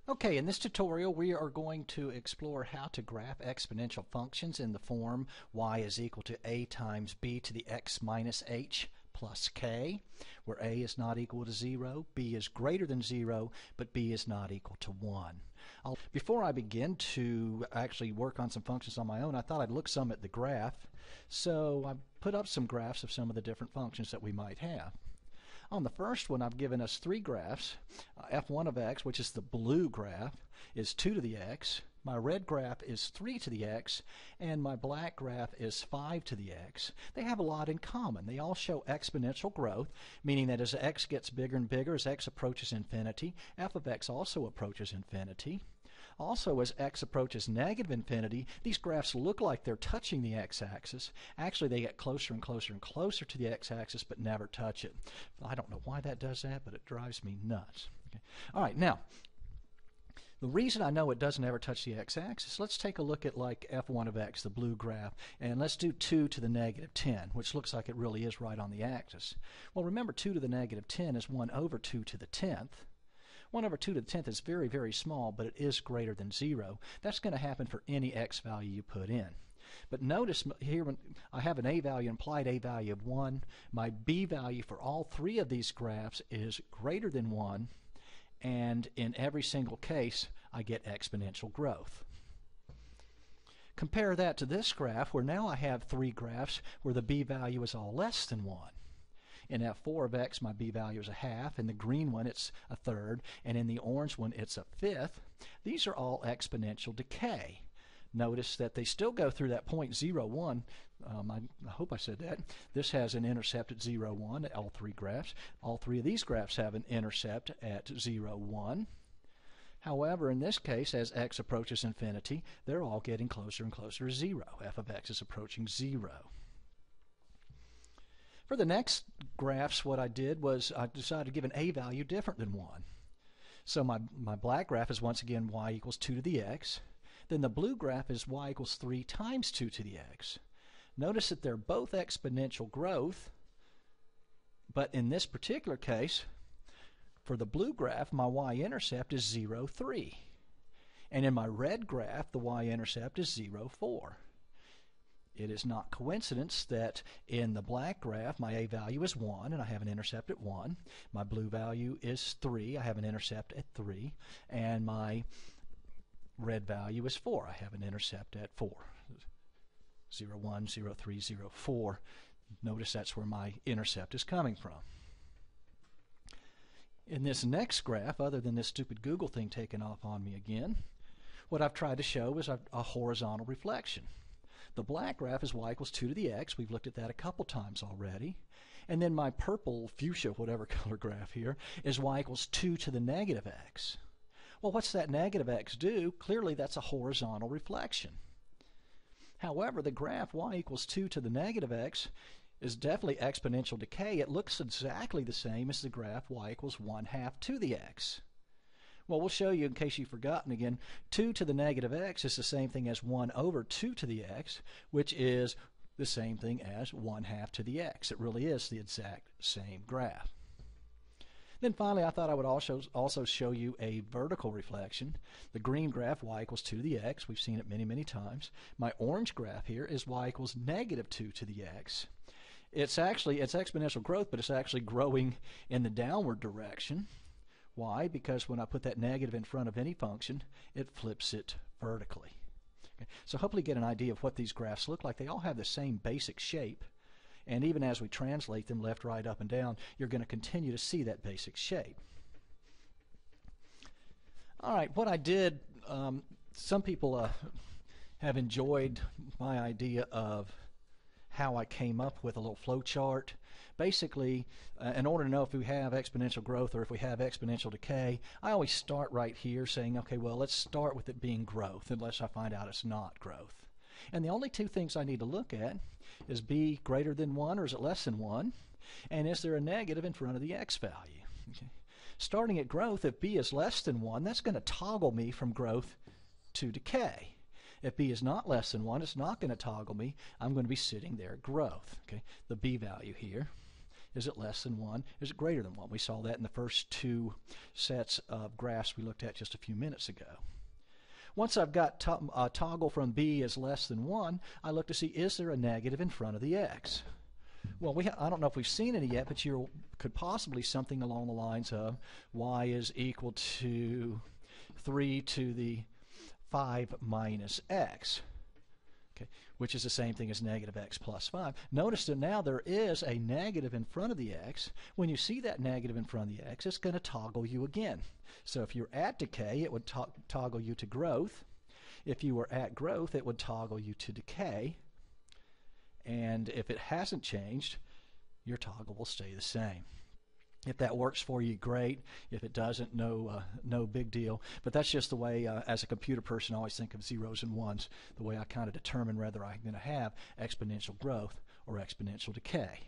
Okay, in this tutorial we are going to explore how to graph exponential functions in the form y is equal to a times b to the x minus h plus k, where a is not equal to 0, b is greater than 0, but b is not equal to 1. Before I begin to actually work on some functions on my own, I thought I'd look some at the graph. So I put up some graphs of some of the different functions that we might have. On the first one, I've given us three graphs. f1 of x, which is the blue graph, is 2 to the x. My red graph is 3 to the x, and my black graph is 5 to the x. They have a lot in common. They all show exponential growth, meaning that as x gets bigger and bigger, as x approaches infinity, f of x also approaches infinity. Also, as x approaches negative infinity, these graphs look like they're touching the x-axis. Actually, they get closer and closer and closer to the x-axis, but never touch it. I don't know why that does that, but it drives me nuts. Okay. All right, now, the reason I know it doesn't ever touch the x-axis, let's take a look at like f1 of x, the blue graph, and let's do 2 to the negative 10, which looks like it really is right on the axis. Well, remember 2 to the negative 10 is 1 over 2 to the 10th. 1 over 2 to the 10th is very, very small, but it is greater than 0. That's going to happen for any x value you put in. But notice here when I have an a value, implied a value of 1. My b value for all three of these graphs is greater than 1. And in every single case, I get exponential growth. Compare that to this graph, where now I have three graphs where the b value is all less than 1. In f4 of x, my b value is a half. In the green one, it's a third. And in the orange one, it's a fifth. These are all exponential decay. Notice that they still go through that point 0, 1. I hope I said that. This has an intercept at 0, 1, all three graphs. All three of these graphs have an intercept at 0, 1. However, in this case, as x approaches infinity, they're all getting closer and closer to 0. f of x is approaching 0. For the next graphs, what I did was I decided to give an a value different than 1. So my black graph is once again y equals 2 to the x. Then the blue graph is y equals 3 times 2 to the x. Notice that they're both exponential growth, but in this particular case, for the blue graph, my y-intercept is 0, 3. And in my red graph, the y-intercept is 0, 4. It is not coincidence that in the black graph, my a value is 1, and I have an intercept at 1. My blue value is 3. I have an intercept at 3. And my red value is 4. I have an intercept at 4. 0, 1, 0, 3, 0, 4. Notice that's where my intercept is coming from. In this next graph, other than this stupid Google thing taking off on me again, what I've tried to show is a horizontal reflection. The black graph is y equals 2 to the x. We've looked at that a couple times already. And then my purple, fuchsia, whatever color graph here, is y equals 2 to the negative x. Well, what's that negative x do? Clearly, that's a horizontal reflection. However, the graph y equals 2 to the negative x is definitely exponential decay. It looks exactly the same as the graph y equals 1/2 to the x. Well, we'll show you in case you've forgotten again. 2 to the negative x is the same thing as 1 over 2 to the x, which is the same thing as 1/2 to the x. It really is the exact same graph. Then finally, I thought I would also show you a vertical reflection. The green graph, y equals 2 to the x. We've seen it many, many times. My orange graph here is y equals negative 2 to the x. It's exponential growth, but it's actually growing in the downward direction. Why? Because when I put that negative in front of any function, it flips it vertically. Okay. So hopefully you get an idea of what these graphs look like. They all have the same basic shape. And even as we translate them left, right, up, and down, you're going to continue to see that basic shape. All right, what I did, some people have enjoyed my idea of how I came up with a little flow chart. Basically, in order to know if we have exponential growth or if we have exponential decay, I always start right here saying, okay, well, let's start with it being growth unless I find out it's not growth. And the only two things I need to look at is b greater than 1 or is it less than 1? And is there a negative in front of the x value? Okay. Starting at growth, if b is less than 1, that's going to toggle me from growth to decay. If b is not less than 1, it's not going to toggle me. I'm going to be sitting there at growth. Okay. The b value here Is it less than 1? Is it greater than 1? We saw that in the first two sets of graphs we looked at just a few minutes ago. Once I've got toggle from b is less than 1, I look to see, is there a negative in front of the x? Well, I don't know if we've seen any yet, but you could possibly something along the lines of y is equal to 3 to the 5 minus x, okay, which is the same thing as negative x plus 5. Notice that now there is a negative in front of the x. When you see that negative in front of the x, it's going to toggle you again. So if you're at decay, it would toggle you to growth. If you were at growth, it would toggle you to decay. And if it hasn't changed, your toggle will stay the same. If that works for you, great. If it doesn't, no big deal. But that's just the way, as a computer person, I always think of zeros and ones, the way I kind of determine whether I'm going to have exponential growth or exponential decay.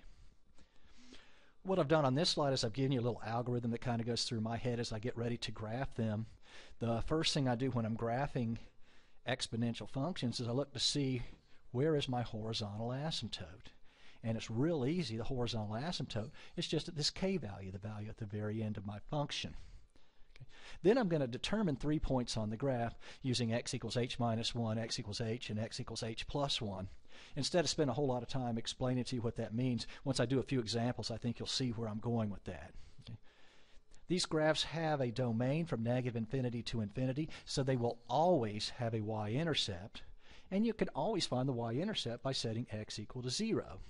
What I've done on this slide is I've given you a little algorithm that kind of goes through my head as I get ready to graph them. The first thing I do when I'm graphing exponential functions is I look to see where is my horizontal asymptote. And it's real easy. The horizontal asymptote is just at this k value, the value at the very end of my function. Okay. Then I'm going to determine 3 points on the graph using x equals h minus 1, x equals h, and x equals h plus 1. Instead of spending a whole lot of time explaining to you what that means, once I do a few examples, I think you'll see where I'm going with that. Okay. These graphs have a domain from negative infinity to infinity, so they will always have a y-intercept. And you can always find the y-intercept by setting x equal to 0.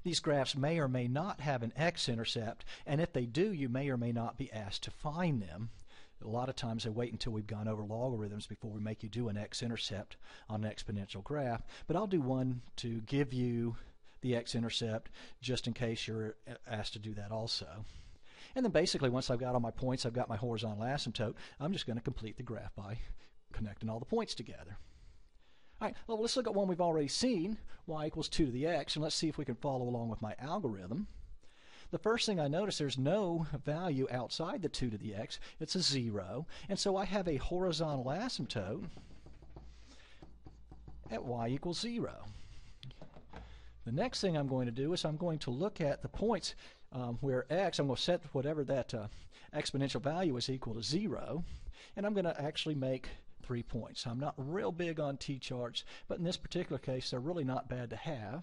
These graphs may or may not have an x-intercept, and if they do, you may or may not be asked to find them. A lot of times they wait until we've gone over logarithms before we make you do an x-intercept on an exponential graph, but I'll do one to give you the x-intercept just in case you're asked to do that also. And then basically once I've got all my points, I've got my horizontal asymptote, I'm just going to complete the graph by connecting all the points together. All right, well, let's look at one we've already seen, y equals 2 to the x, and let's see if we can follow along with my algorithm. The first thing I notice, there's no value outside the 2 to the x. It's a 0, and so I have a horizontal asymptote at y equals 0. The next thing I'm going to do is I'm going to look at the points where x, I'm going to set whatever that exponential value is equal to 0, and I'm going to actually make 3 points. I'm not real big on t-charts, but in this particular case, they're really not bad to have.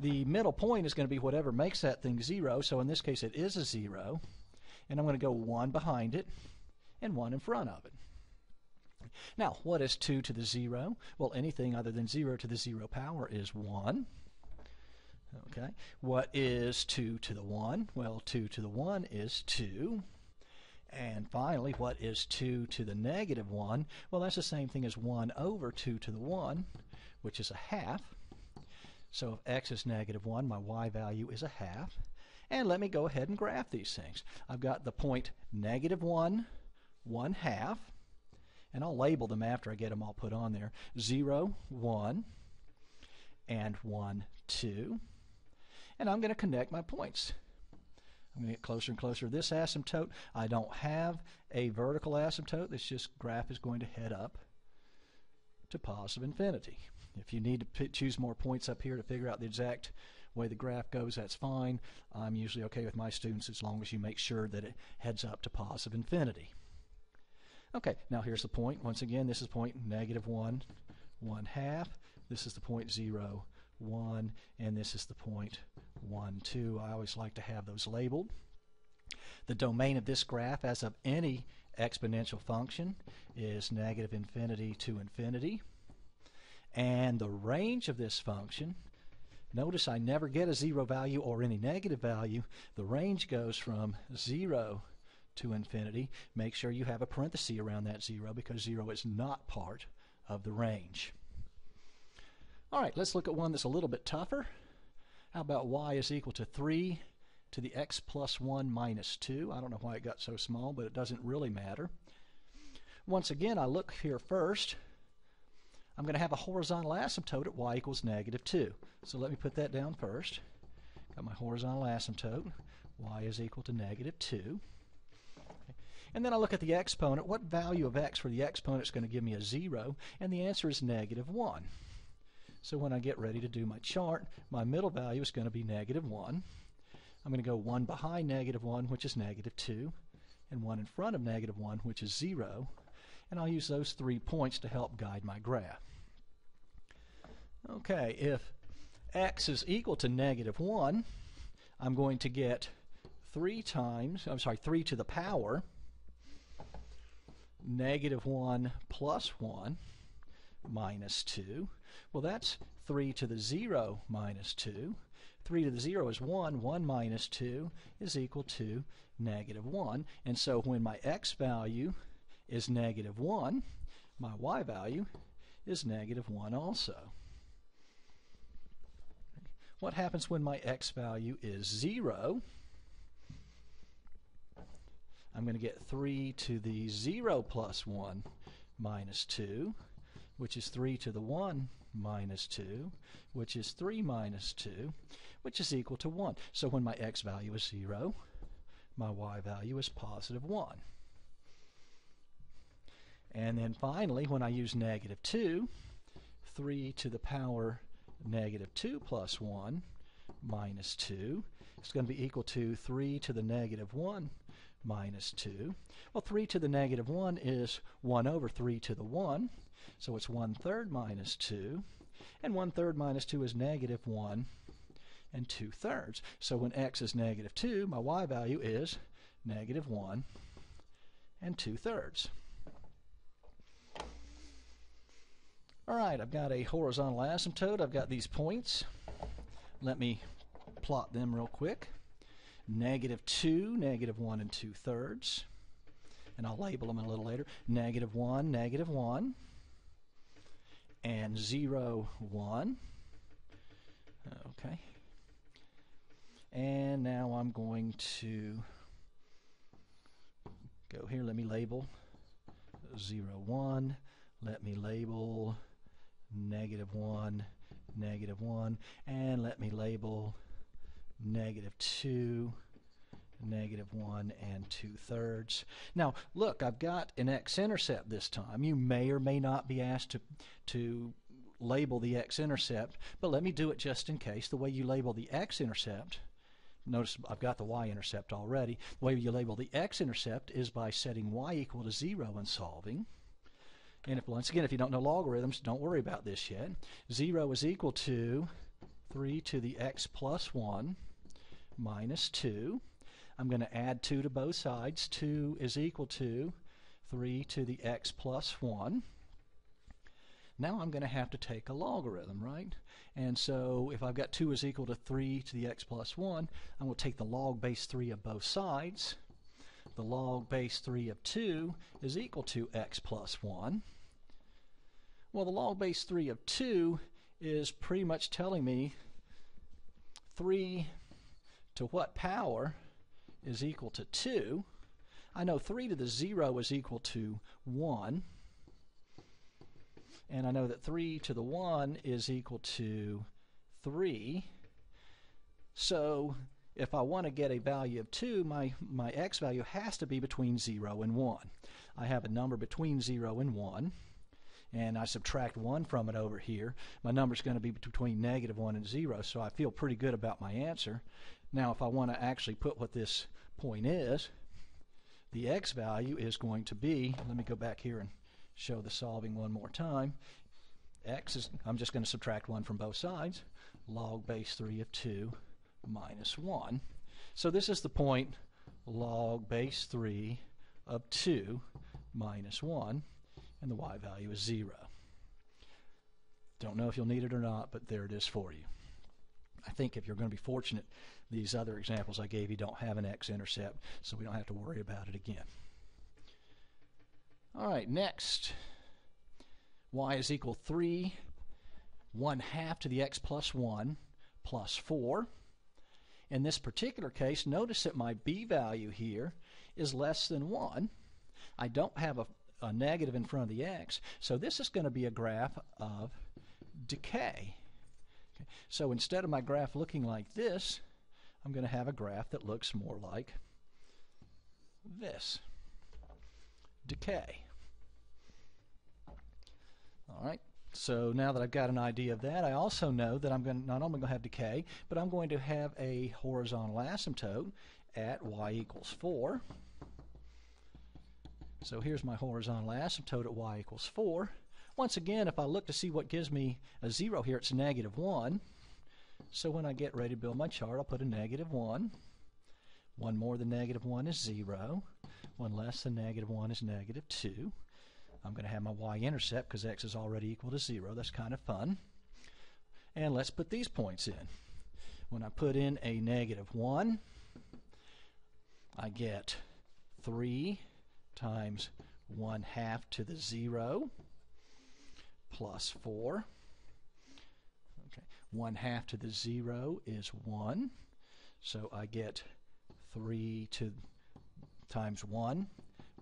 The middle point is going to be whatever makes that thing 0, so in this case it is a 0, and I'm going to go 1 behind it and 1 in front of it. Now, what is 2 to the 0? Well, anything other than 0 to the 0 power is 1. Okay. What is 2 to the 1? Well, 2 to the 1 is 2. And finally, what is 2 to the negative 1? Well, that's the same thing as 1 over 2 to the 1, which is a half. So if x is negative 1, my y value is a half. And let me go ahead and graph these things. I've got the point negative 1, 1 half, and I'll label them after I get them all put on there. 0, 1, and 1, 2. And I'm going to connect my points. I'm going to get closer and closer to this asymptote. I don't have a vertical asymptote. This just graph is going to head up to positive infinity. If you need to choose more points up here to figure out the exact way the graph goes, that's fine. I'm usually okay with my students as long as you make sure that it heads up to positive infinity. Okay, now here's the point. Once again, this is point negative 1, 1 half. This is the point 0, 1, and this is the point 1, 2. I always like to have those labeled. The domain of this graph, as of any exponential function, is negative infinity to infinity. And the range of this function, notice I never get a 0 value or any negative value. The range goes from 0 to infinity. Make sure you have a parenthesis around that 0 because 0 is not part of the range. All right, let's look at one that's a little bit tougher. How about y is equal to 3 to the x plus 1 minus 2? I don't know why it got so small, but it doesn't really matter. Once again, I look here first. I'm going to have a horizontal asymptote at y equals negative 2. So let me put that down first. Got my horizontal asymptote. Y is equal to negative 2. Okay. And then I look at the exponent. What value of x for the exponent is going to give me a 0? And the answer is negative 1. So when I get ready to do my chart, my middle value is going to be negative 1. I'm going to go 1 behind negative 1, which is negative 2, and 1 in front of negative 1, which is 0. And I'll use those 3 points to help guide my graph. Okay, if x is equal to negative 1, I'm going to get 3 to the power negative 1 plus 1 minus 2. Well, that's 3 to the 0 minus 2. 3 to the 0 is 1. 1 minus 2 is equal to negative 1. And so when my x value is negative 1, my y value is negative 1 also. What happens when my x value is 0? I'm going to get 3 to the 0 plus 1 minus 2, which is 3 to the 1 minus 2, which is 3 minus 2, which is equal to 1. So when my x value is 0, my y value is positive 1. And then finally, when I use negative 2, 3 to the power negative 2 plus 1 minus 2 is going to be equal to 3 to the negative 1 minus 2. Well, 3 to the negative 1 is 1 over 3 to the 1, so it's 1/3 minus 2, and 1/3 minus 2 is negative 1 and 2/3. So when x is negative 2, my y value is negative 1 and 2/3. All right, I've got a horizontal asymptote. I've got these points. Let me plot them real quick. Negative 2, negative 1 and 2/3. And I'll label them a little later. Negative 1, negative 1. And 0, 1. Okay. And now I'm going to go here. Let me label 0, 1. Let me label negative 1, negative 1. And let me label negative 2, negative 1 and 2/3. Now look, I've got an x-intercept this time. You may or may not be asked to label the x-intercept, but let me do it just in case. The way you label the x-intercept, notice I've got the y-intercept already. The way you label the x-intercept is by setting y equal to 0 and solving. And if, once again, if you don't know logarithms, don't worry about this yet. 0 is equal to 3 to the x plus 1 minus 2. I'm going to add 2 to both sides. 2 is equal to 3 to the x plus 1. Now I'm going to have to take a logarithm, right? And so if I've got 2 is equal to 3 to the x plus 1, I'm going to take the log base 3 of both sides. The log base 3 of 2 is equal to x plus 1. Well, the log base 3 of 2 is pretty much telling me 3 to what power is equal to 2. I know 3 to the 0 is equal to 1. And I know that 3 to the 1 is equal to 3. So if I want to get a value of 2, my x value has to be between 0 and 1. I have a number between 0 and 1. And I subtract 1 from it over here. My number is going to be between negative 1 and 0, so I feel pretty good about my answer. Now, if I want to actually put what this point is, the x value is going to be, let me go back here and show the solving one more time. X is, I'm just going to subtract 1 from both sides. Log base 3 of 2 minus 1. So this is the point log base 3 of 2 minus 1. And the y value is 0. Don't know if you'll need it or not, but there it is for you. I think if you're going to be fortunate, these other examples I gave you don't have an x-intercept, so we don't have to worry about it again. All right, next, y is equal 3, 1/2 to the x plus 1 plus 4. In this particular case, notice that my b value here is less than 1. I don't have a negative in front of the x, so this is going to be a graph of decay. Okay. So instead of my graph looking like this, I'm going to have a graph that looks more like this. Decay. All right. So now that I've got an idea of that, I also know that I'm not only going to have decay, but I'm going to have a horizontal asymptote at y equals 4. So here's my horizontal asymptote at y equals 4. Once again, if I look to see what gives me a 0 here, it's -1. So when I get ready to build my chart, I'll put a -1. 1 more than -1 is 0. 1 less than -1 is -2. I'm going to have my y-intercept because x is already equal to 0. That's kind of fun. And let's put these points in. When I put in a -1, I get 3 times 1/2 to the 0 plus 4. Okay, 1/2 to the 0 is 1. So I get 3 times 1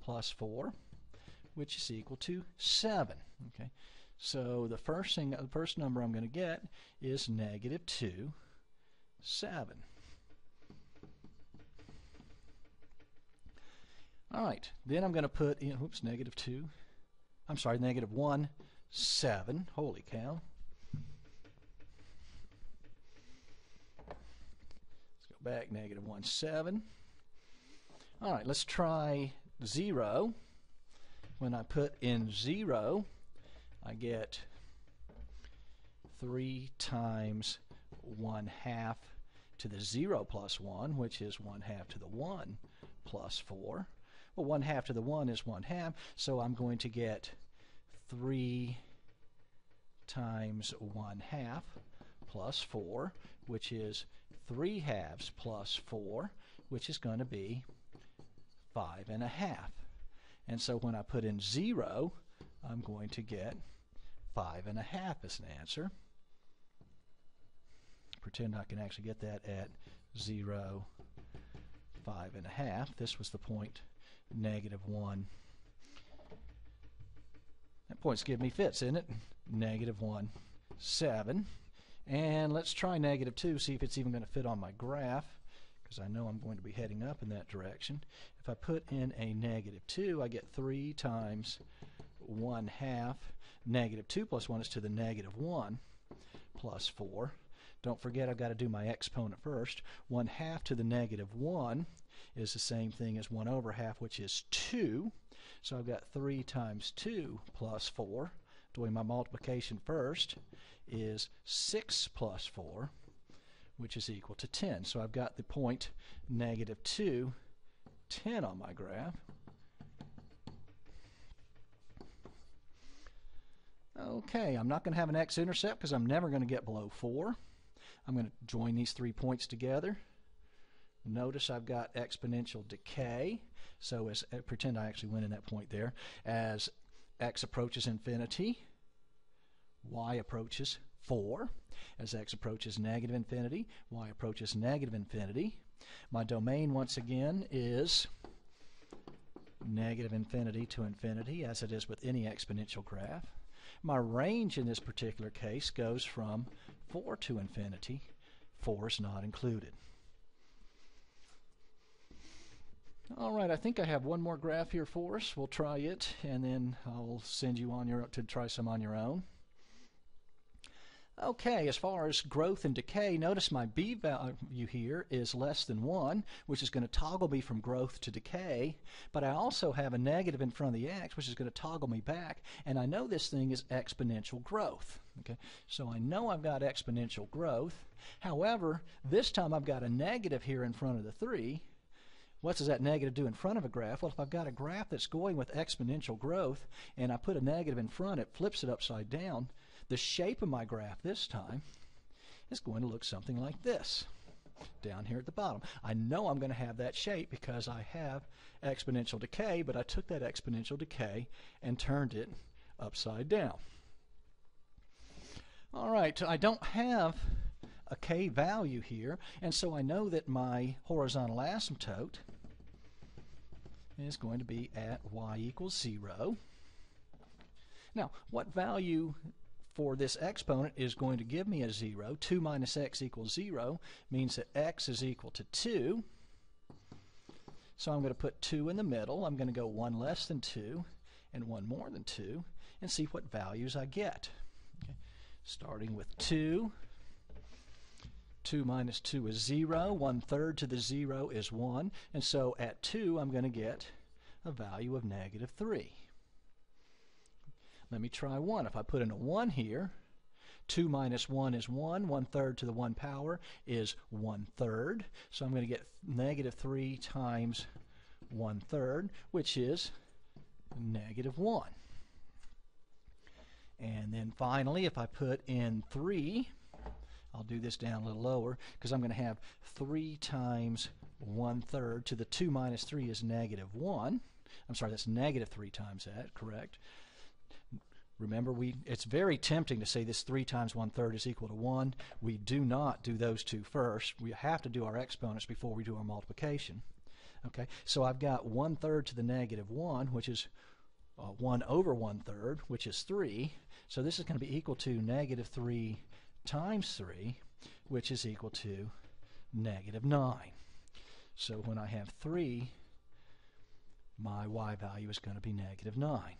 plus 4, which is equal to 7. Okay, so the first number I'm going to get is -2, 7. All right, then I'm going to put in, -2. I'm sorry, -1, 7. Holy cow. Let's go back, -1, 7. All right, let's try 0. When I put in 0, I get 3 times 1/2 to the 0 plus 1, which is 1/2 to the 1 plus 4. Well, 1/2 to the 1 is 1/2, so I'm going to get 3 times 1/2 plus 4, which is 3/2 plus 4, which is going to be 5.5. And so when I put in 0, I'm going to get 5.5 as an answer. Pretend I can actually get that at 0, 5.5. This was the point -1. That point's give me fits, isn't it? -1, 7. And let's try -2, see if it's even going to fit on my graph, because I know I'm going to be heading up in that direction. If I put in a -2, I get 3 times 1/2. -2 plus 1 is to the -1 plus 4. Don't forget I've got to do my exponent first. 1/2 to the -1 is the same thing as 1/2, which is 2. So I've got 3 times 2 plus 4. Doing my multiplication first is 6 plus 4, which is equal to 10. So I've got the point -2, 10 on my graph. Okay, I'm not going to have an x-intercept because I'm never going to get below 4. I'm going to join these 3 points together. Notice I've got exponential decay. So pretend I actually went in that point there. As x approaches infinity, y approaches 4. As x approaches -infinity, y approaches -infinity. My domain, once again, is -infinity to infinity, as it is with any exponential graph. My range in this particular case goes from 4 to infinity. 4 is not included. All right, I think I have one more graph here for us. We'll try it, and then I'll send you on to try some on your own. Okay, as far as growth and decay, notice my b value here is less than 1, which is going to toggle me from growth to decay, but I also have a negative in front of the x, which is going to toggle me back, and I know this thing is exponential growth. Okay, so I know I've got exponential growth. However, this time I've got a negative here in front of the 3. What does that negative do in front of a graph? Well, if I've got a graph that's going with exponential growth and I put a negative in front, it flips it upside down. The shape of my graph this time is going to look something like this down here at the bottom. I know I'm going to have that shape because I have exponential decay, but I took that exponential decay and turned it upside down. All right, I don't have a k value here, and so I know that my horizontal asymptote is going to be at y equals 0. Now, what value for this exponent is going to give me a 0? 2 minus x equals 0 means that x is equal to 2. So I'm going to put 2 in the middle. I'm going to go 1 less than 2 and 1 more than 2 and see what values I get. starting with 2. 2 minus 2 is 0. 1/3 to the 0 is 1. And so at 2, I'm going to get a value of negative 3. Let me try 1. If I put in a 1 here, 2 minus 1 is 1. 1/3 to the 1 power is 1/3. So I'm going to get negative 3 times 1/3, which is negative 1. And then finally, if I put in 3, I'll do this down a little lower because I'm going to have 3 times 1/3 to the 2 minus 3 is negative 1. I'm sorry, that's negative 3 times that, correct? Remember, it's very tempting to say this 3 times 1/3 is equal to 1. We do not do those two first. We have to do our exponents before we do our multiplication. Okay, so I've got 1/3 to the negative 1, which is 1 over 1/3, which is 3. So this is going to be equal to negative 3 times 3, which is equal to negative 9. So when I have 3, my y value is going to be negative 9.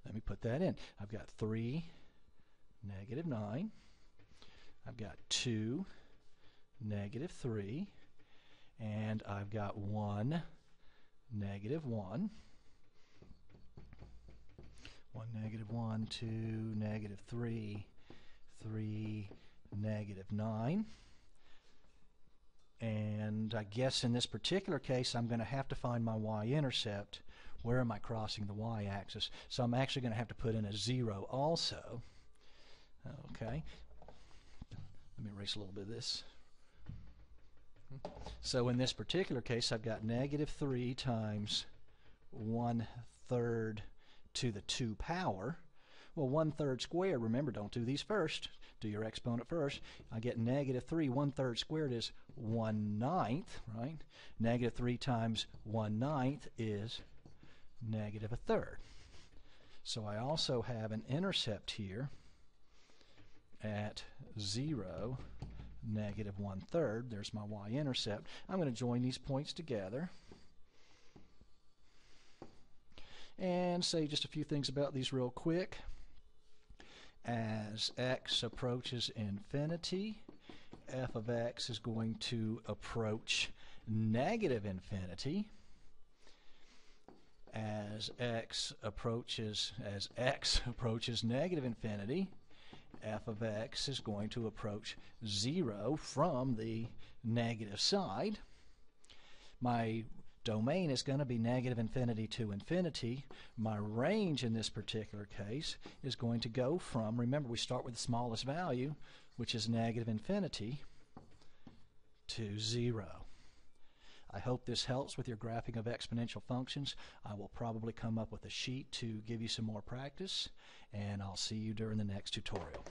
Let me put that in. I've got 3, negative 9. I've got 2, negative 3. And I've got 1, negative 1. 1, negative 1, 2, negative 3, 3, negative 9. And I guess in this particular case, I'm going to have to find my y-intercept. Where am I crossing the y-axis? So I'm actually going to have to put in a 0 also. Okay. Let me erase a little bit of this. So in this particular case, I've got negative 3 times 1/3 to the 2 power. Well, 1/3 squared, remember, don't do these first. Do your exponent first. I get negative 3. 1/3 squared is 1/9, right? Negative 3 times 1/9 is negative 1/3. So I also have an intercept here at 0, negative 1/3. There's my y-intercept. I'm going to join these points together and say just a few things about these real quick. As x approaches infinity, f of x is going to approach negative infinity. As x approaches negative infinity, f of x is going to approach 0 from the negative side. My domain is going to be negative infinity to infinity. My range in this particular case is going to go from, remember we start with the smallest value, which is negative infinity, to 0. I hope this helps with your graphing of exponential functions. I will probably come up with a sheet to give you some more practice, and I'll see you during the next tutorial.